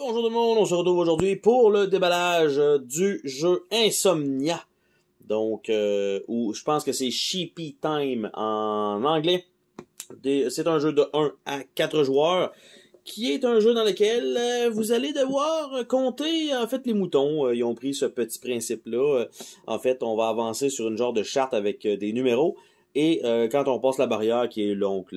Bonjour tout le monde, on se retrouve aujourd'hui pour le déballage du jeu Insomnia. Donc, ou je pense que c'est Sheepy Time en anglais. C'est un jeu de 1 à 4 joueurs, qui est un jeu dans lequel vous allez devoir compter en fait les moutons. Ils ont pris ce petit principe-là. En fait, on va avancer sur une genre de charte avec des numéros. Et quand on passe la barrière, qui est donc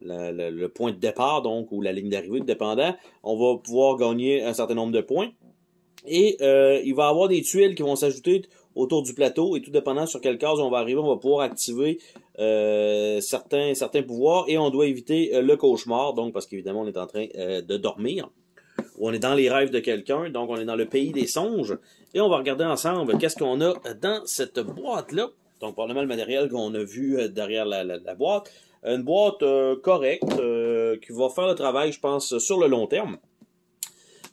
le point de départ, donc, ou la ligne d'arrivée, dépendant, on va pouvoir gagner un certain nombre de points. Et il va y avoir des tuiles qui vont s'ajouter autour du plateau, et tout dépendant sur quelle case on va arriver, on va pouvoir activer certains pouvoirs, et on doit éviter le cauchemar, donc parce qu'évidemment on est en train de dormir, ou on est dans les rêves de quelqu'un, donc on est dans le pays des songes, et on va regarder ensemble qu'est-ce qu'on a dans cette boîte-là. Donc probablement le matériel qu'on a vu derrière la boîte. Une boîte correcte qui va faire le travail, je pense, sur le long terme.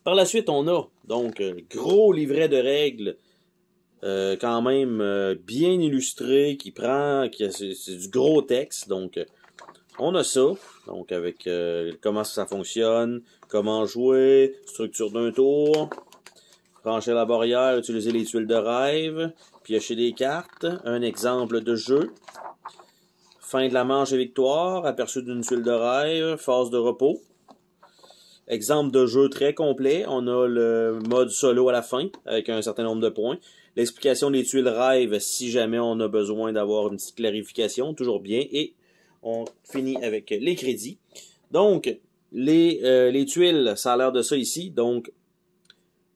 Par la suite, on a donc un gros livret de règles quand même bien illustré, c'est du gros texte. Donc, on a ça, donc avec comment ça fonctionne, comment jouer, structure d'un tour, franchir la barrière, utiliser les tuiles de rêve, piocher des cartes, un exemple de jeu. Fin de la manche et victoire, aperçu d'une tuile de rêve, phase de repos. Exemple de jeu très complet. On a le mode solo à la fin, avec un certain nombre de points. L'explication des tuiles rêve, si jamais on a besoin d'avoir une petite clarification, toujours bien. Et on finit avec les crédits. Donc, les tuiles, ça a l'air de ça ici. Donc,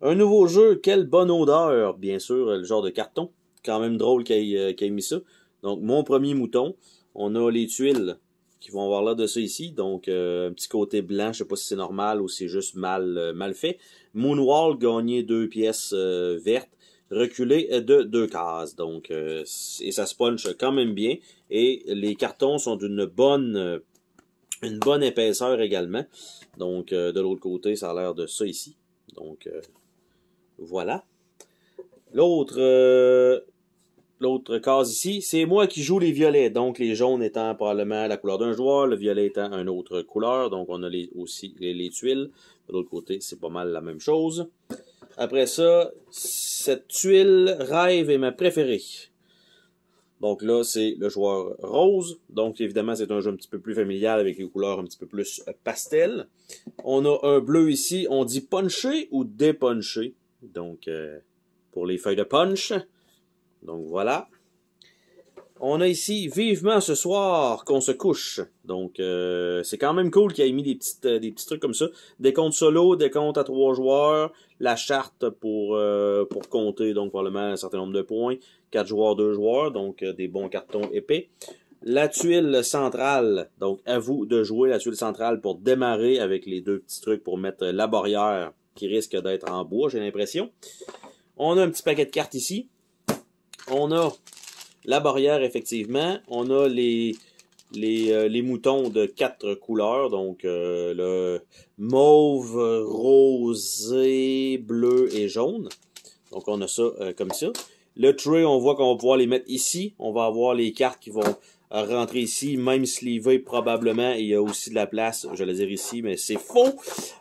un nouveau jeu, quelle bonne odeur. Bien sûr, le genre de carton. Quand même drôle qu'il ait mis ça. Donc, mon premier mouton. On a les tuiles qui vont avoir là de ça ici. Donc, un petit côté blanc. Je sais pas si c'est normal ou c'est juste mal fait. Moonwall, gagner 2 pièces vertes. Reculer de 2 cases. Donc, et ça se punch quand même bien. Et les cartons sont d'une bonne épaisseur également. Donc, de l'autre côté, ça a l'air de ça ici. Donc, voilà. L'autre case ici, c'est moi qui joue les violets, donc les jaunes étant probablement la couleur d'un joueur, le violet étant une autre couleur, donc on a aussi les tuiles. De l'autre côté, c'est pas mal la même chose. Après ça, cette tuile rêve est ma préférée. Donc là, c'est le joueur rose, donc évidemment c'est un jeu un petit peu plus familial avec les couleurs un petit peu plus pastel. On a un bleu ici, on dit puncher ou dépuncher, donc pour les feuilles de punch. Donc voilà. On a ici vivement ce soir qu'on se couche. Donc c'est quand même cool qu'il ait mis des petits trucs comme ça. Des comptes solo, des comptes à 3 joueurs, la charte pour compter donc probablement un certain nombre de points, 4 joueurs, 2 joueurs, donc des bons cartons épais. La tuile centrale, donc à vous de jouer la tuile centrale pour démarrer avec les deux petits trucs pour mettre la barrière qui risque d'être en bois, j'ai l'impression. On a un petit paquet de cartes ici. On a la barrière, effectivement. On a les moutons de 4 couleurs. Donc, le mauve, rosé, bleu et jaune. Donc, on a ça comme ça. Le tray, on voit qu'on va pouvoir les mettre ici. On va avoir les cartes qui vont rentrer ici, même sleevées probablement. Et il y a aussi de la place, j'allais dire ici, mais c'est faux.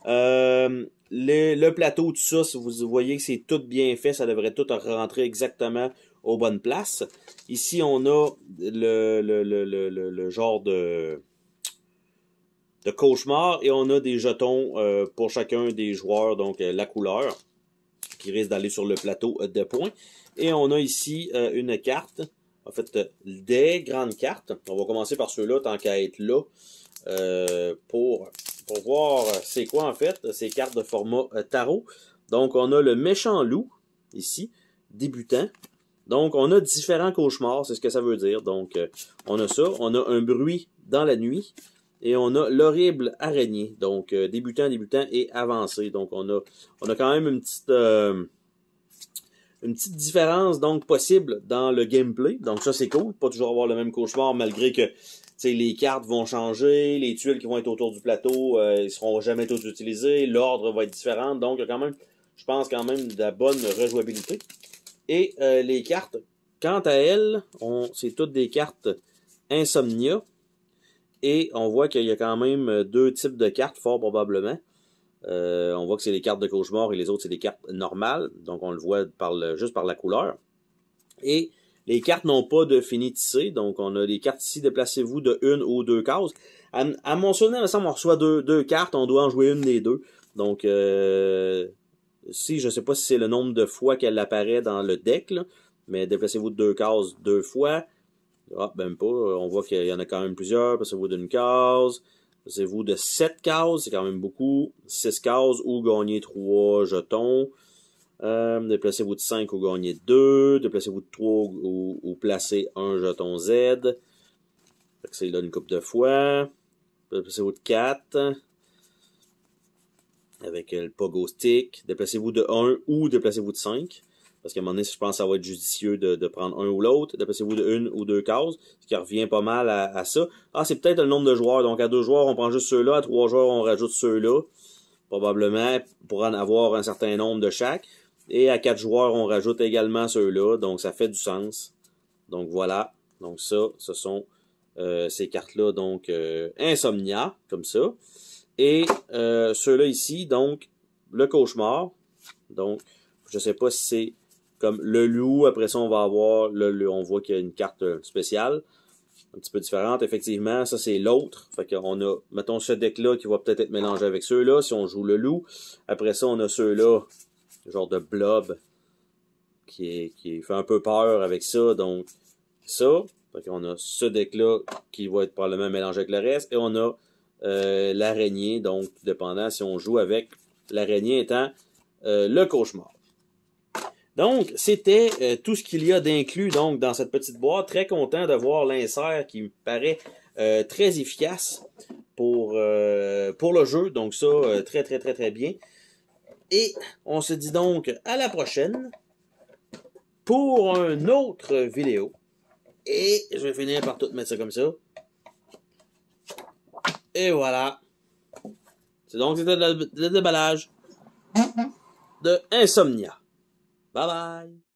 Le plateau, tout ça, si vous voyez que c'est tout bien fait, ça devrait tout rentrer exactement aux bonnes places. Ici, on a le genre de cauchemar et on a des jetons pour chacun des joueurs, donc la couleur qui risque d'aller sur le plateau de points. Et on a ici une carte, en fait des grandes cartes. On va commencer par ceux-là tant qu'à être là pour voir c'est quoi en fait ces cartes de format tarot. Donc on a le méchant loup ici, débutant. Donc, on a différents cauchemars, c'est ce que ça veut dire. Donc, on a ça. On a un bruit dans la nuit. Et on a l'horrible araignée. Donc, débutant et avancé. Donc, on a quand même une petite différence donc possible dans le gameplay. Donc, ça, c'est cool. Pas toujours avoir le même cauchemar, malgré que les cartes vont changer, les tuiles qui vont être autour du plateau, ils seront jamais toutes utilisées. L'ordre va être différent. Donc, il y a quand même, je pense, quand même de la bonne rejouabilité. Et les cartes, quant à elles, c'est toutes des cartes Insomnia. Et on voit qu'il y a quand même 2 types de cartes, fort probablement. On voit que c'est les cartes de cauchemar et les autres, c'est des cartes normales. Donc, on le voit juste par la couleur. Et les cartes n'ont pas de finitissé. Donc, on a les cartes ici, déplacez-vous de 1 ou 2 cases. À mon souvenir, il me semble qu'on reçoit deux cartes. On doit en jouer une des deux. Donc, si, je sais pas si c'est le nombre de fois qu'elle apparaît dans le deck, là, mais déplacez-vous de 2 cases 2 fois. Ah, même pas. On voit qu'il y en a quand même plusieurs. Déplacez-vous d'une case. Déplacez-vous de 7 cases. C'est quand même beaucoup. 6 cases ou gagnez 3 jetons. Déplacez-vous de 5 ou gagnez 2. Déplacez-vous de 3 ou placez un jeton Z. C'est là une coupe de fois. Déplacez-vous de 4. Avec le pogo stick. Déplacez-vous de 1 ou déplacez-vous de 5. Parce qu'à un moment donné, je pense que ça va être judicieux de prendre un ou l'autre. Déplacez-vous de 1 ou 2 cases. Ce qui revient pas mal à ça. Ah, c'est peut-être le nombre de joueurs. Donc à 2 joueurs, on prend juste ceux-là. À 3 joueurs, on rajoute ceux-là. Probablement pour en avoir un certain nombre de chaque. Et à 4 joueurs, on rajoute également ceux-là. Donc ça fait du sens. Donc voilà. Donc ça, ce sont ces cartes-là. Donc Insomnia, comme ça. Et ceux-là ici, donc le cauchemar. Donc, je sais pas si c'est comme le loup. Après ça, on va avoir on voit qu'il y a une carte spéciale, un petit peu différente. Effectivement, ça c'est l'autre. Fait qu'on a, mettons, ce deck-là qui va peut-être être mélangé avec ceux-là, si on joue le loup. Après ça, on a ceux-là, genre de blob, qui fait un peu peur avec ça. Donc, ça. Fait qu'on a ce deck-là qui va être probablement mélangé avec le reste. Et on a l'araignée, donc, dépendant si on joue avec l'araignée étant le cauchemar. Donc, c'était tout ce qu'il y a d'inclus donc dans cette petite boîte. Très content de voir l'insert qui me paraît très efficace pour le jeu. Donc ça, très, très, très, très bien. Et on se dit donc à la prochaine pour une autre vidéo. Et je vais finir par tout mettre ça comme ça. Et voilà. C'était le déballage de Insomnia. Bye bye.